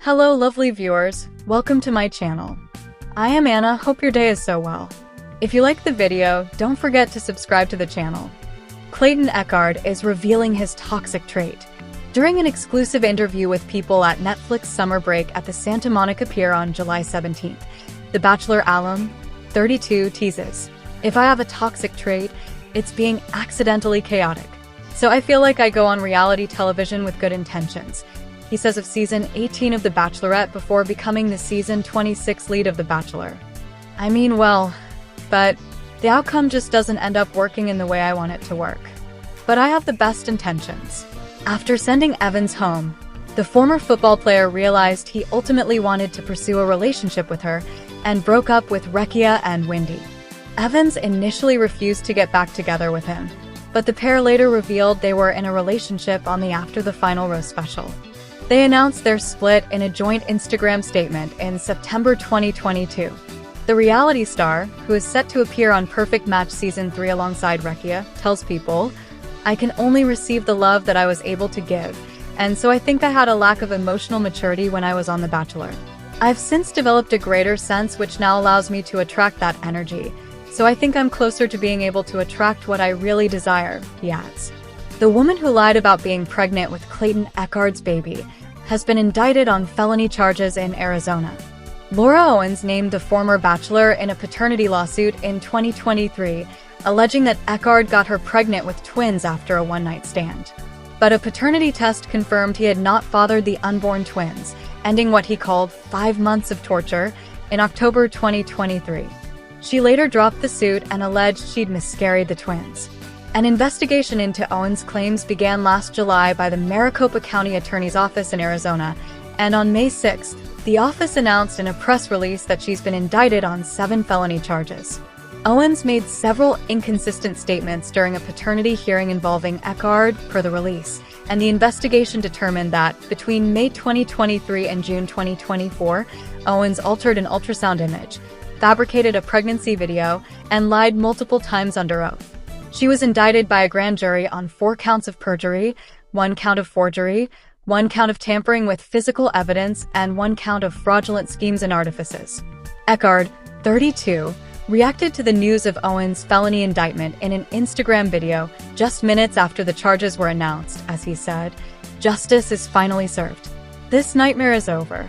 Hello lovely viewers, welcome to my channel. I am Anna, hope your day is so well. If you like the video, don't forget to subscribe to the channel. Clayton Echard is revealing his toxic trait. During an exclusive interview with People at Netflix summer break at the Santa Monica Pier on July 17th, the Bachelor alum, 32, teases, "If I have a toxic trait, it's being accidentally chaotic. So I feel like I go on reality television with good intentions," he says of season 18 of The Bachelorette before becoming the season 26 lead of The Bachelor. "I mean, well, but the outcome just doesn't end up working in the way I want it to work. But I have the best intentions." After sending Evans home, the former football player realized he ultimately wanted to pursue a relationship with her and broke up with Rekia and Wendy. Evans initially refused to get back together with him, but the pair later revealed they were in a relationship on the After the Final Rose special. They announced their split in a joint Instagram statement in September 2022. The reality star, who is set to appear on Perfect Match Season 3 alongside Rekia, tells People, "I can only receive the love that I was able to give, and so I think I had a lack of emotional maturity when I was on The Bachelor. I've since developed a greater sense which now allows me to attract that energy, so I think I'm closer to being able to attract what I really desire," he adds. The woman who lied about being pregnant with Clayton Echard's baby has been indicted on felony charges in Arizona. Laura Owens named the former Bachelor in a paternity lawsuit in 2023, alleging that Echard got her pregnant with twins after a one-night stand. But a paternity test confirmed he had not fathered the unborn twins, ending what he called 5 months of torture in October 2023. She later dropped the suit and alleged she'd miscarried the twins. An investigation into Owens' claims began last July by the Maricopa County Attorney's Office in Arizona, and on May 6th, the office announced in a press release that she's been indicted on 7 felony charges. Owens made several inconsistent statements during a paternity hearing involving Echard, per the release, and the investigation determined that, between May 2023 and June 2024, Owens altered an ultrasound image, fabricated a pregnancy video, and lied multiple times under oath. She was indicted by a grand jury on 4 counts of perjury, 1 count of forgery, 1 count of tampering with physical evidence, and 1 count of fraudulent schemes and artifices. Echard, 32, reacted to the news of Owens' felony indictment in an Instagram video just minutes after the charges were announced, as he said, "Justice is finally served. This nightmare is over.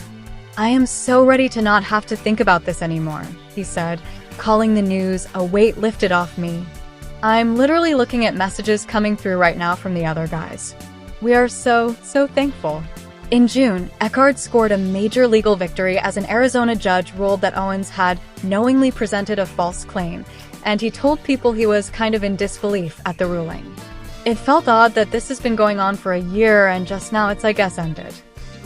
I am so ready to not have to think about this anymore," he said, calling the news a weight lifted off me. "I'm literally looking at messages coming through right now from the other guys. We are so thankful." In June, Echard scored a major legal victory as an Arizona judge ruled that Owens had knowingly presented a false claim, and he told People he was kind of in disbelief at the ruling. "It felt odd that this has been going on for a year and just now it's I guess ended.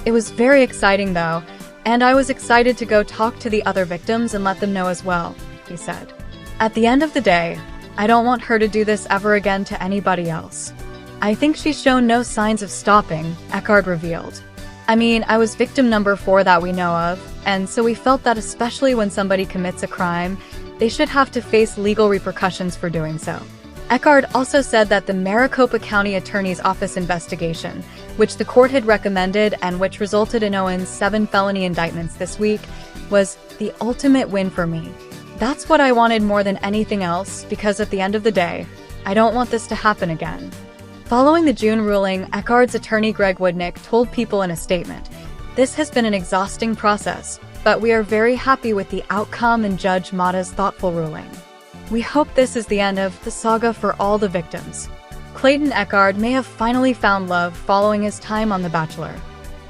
It was very exciting though, and I was excited to go talk to the other victims and let them know as well," he said. "At the end of the day, I don't want her to do this ever again to anybody else. I think she's shown no signs of stopping," Echard revealed. "I mean, I was victim number 4 that we know of, and so we felt that especially when somebody commits a crime, they should have to face legal repercussions for doing so." Echard also said that the Maricopa County Attorney's Office investigation, which the court had recommended and which resulted in Owens' 7 felony indictments this week, was the ultimate win for me. "That's what I wanted more than anything else, because at the end of the day, I don't want this to happen again." Following the June ruling, Echard's attorney Greg Woodnick told People in a statement, "This has been an exhausting process, but we are very happy with the outcome and Judge Mata's thoughtful ruling. We hope this is the end of the saga for all the victims." Clayton Echard may have finally found love following his time on The Bachelor.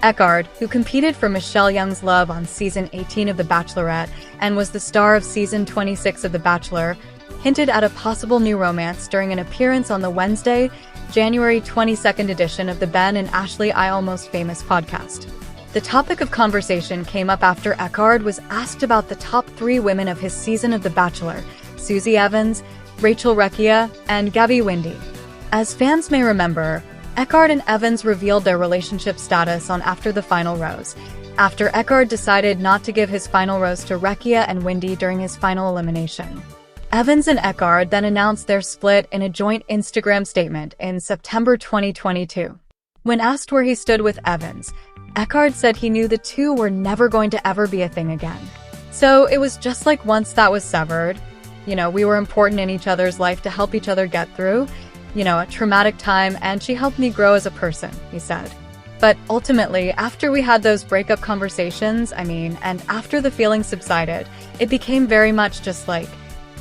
Echard, who competed for Michelle Young's love on season 18 of The Bachelorette and was the star of season 26 of The Bachelor, hinted at a possible new romance during an appearance on the Wednesday, January 22nd edition of the Ben and Ashley I Almost Famous podcast. The topic of conversation came up after Echard was asked about the top 3 women of his season of The Bachelor: Susie Evans, Rachel Rekia, and Gabby Wendy. As fans may remember, Echard and Evans revealed their relationship status on After the Final Rose, after Echard decided not to give his final rose to Rekia and Wendy during his final elimination. Evans and Echard then announced their split in a joint Instagram statement in September 2022. When asked where he stood with Evans, Echard said he knew the two were never going to ever be a thing again. So it was just like once that was severed, we were important in each other's life to help each other get through, a traumatic time, and she helped me grow as a person, he said. But ultimately, after we had those breakup conversations, and after the feelings subsided, it became very much just like,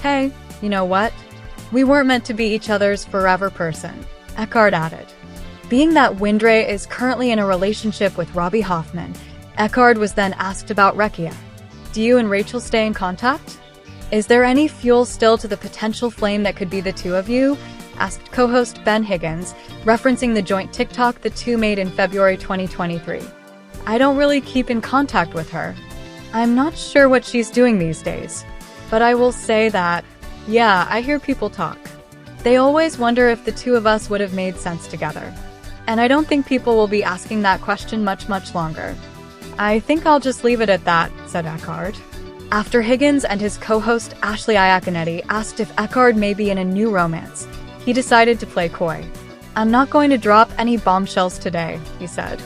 hey, you know what? We weren't meant to be each other's forever person, Echard added. Being that Windray is currently in a relationship with Robbie Hoffman, Echard was then asked about Rekia. Do you and Rachel stay in contact? Is there any fuel still to the potential flame that could be the two of you? Asked co-host Ben Higgins, referencing the joint TikTok the two made in February 2023. I don't really keep in contact with her. I'm not sure what she's doing these days. But I will say that, yeah, I hear people talk. They always wonder if the two of us would have made sense together. And I don't think people will be asking that question much longer. I think I'll just leave it at that, said Echard. After Higgins and his co-host Ashley Iaconetti asked if Echard may be in a new romance, he decided to play coy. I'm not going to drop any bombshells today, he said.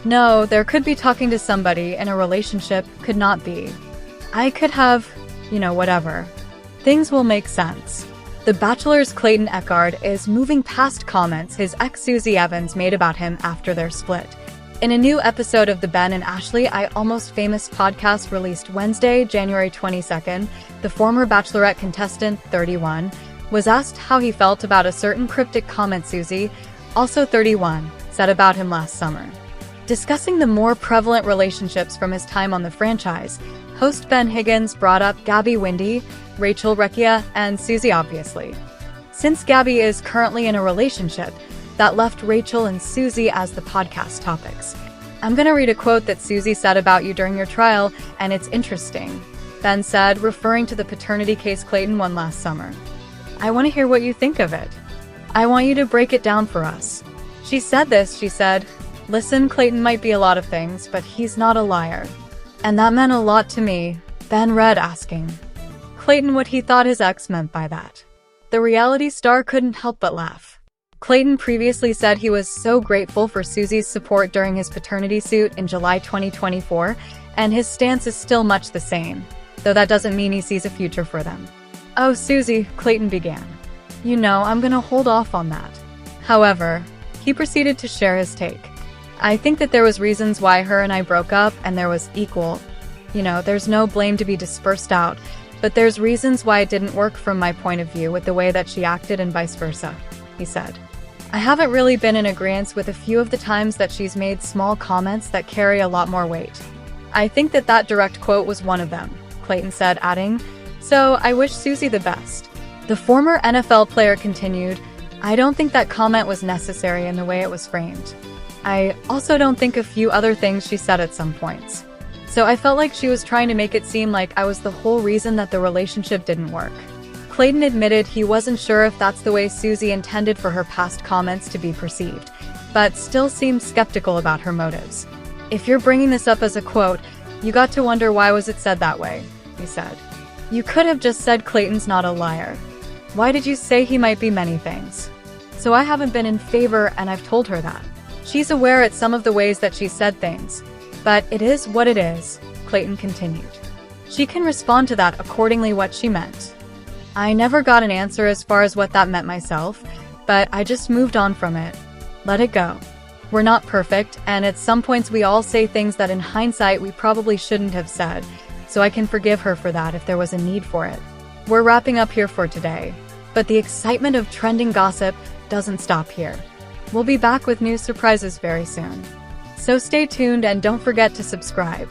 No, there could be talking to somebody in a relationship, could not be. I could have, whatever. Things will make sense. The Bachelor's Clayton Echard is moving past comments his ex Susie Evans made about him after their split. In a new episode of the Ben and Ashley I Almost Famous podcast released Wednesday, January 22nd, the former Bachelorette contestant, 31, was asked how he felt about a certain cryptic comment Susie, also 31, said about him last summer. Discussing the more prevalent relationships from his time on the franchise, host Ben Higgins brought up Gabby Windy, Rachel Rekia, and Susie obviously. Since Gabby is currently in a relationship, that left Rachel and Susie as the podcast topics. I'm gonna read a quote that Susie said about you during your trial, and it's interesting. Ben said, referring to the paternity case Clayton won last summer. I want to hear what you think of it. I want you to break it down for us. She said, listen, Clayton might be a lot of things, but he's not a liar. And that meant a lot to me, Ben read asking Clayton what he thought his ex meant by that. The reality star couldn't help but laugh. Clayton previously said he was so grateful for Susie's support during his paternity suit in July 2024, and his stance is still much the same, though that doesn't mean he sees a future for them. Oh, Susie, Clayton began. I'm gonna hold off on that. However, he proceeded to share his take. I think that there was reasons why her and I broke up, and there was equal. There's no blame to be dispersed out, but there's reasons why it didn't work from my point of view with the way that she acted and vice versa, he said. I haven't really been in agreement with a few of the times that she's made small comments that carry a lot more weight. I think that direct quote was one of them, Clayton said, adding, so I wish Susie the best. The former NFL player continued, I don't think that comment was necessary in the way it was framed. I also don't think a few other things she said at some points. So I felt like she was trying to make it seem like I was the whole reason that the relationship didn't work. Clayton admitted he wasn't sure if that's the way Susie intended for her past comments to be perceived, but still seemed skeptical about her motives. If you're bringing this up as a quote, you got to wonder why was it said that way, he said. You could have just said Clayton's not a liar. Why did you say he might be many things? So I haven't been in favor, and I've told her that. She's aware at some of the ways that she said things, but it is what it is, Clayton continued. She can respond to that accordingly what she meant. I never got an answer as far as what that meant myself, but I just moved on from it. Let it go. We're not perfect, and at some points we all say things that in hindsight we probably shouldn't have said, so I can forgive her for that if there was a need for it. We're wrapping up here for today, but the excitement of trending gossip doesn't stop here. We'll be back with new surprises very soon. So stay tuned and don't forget to subscribe.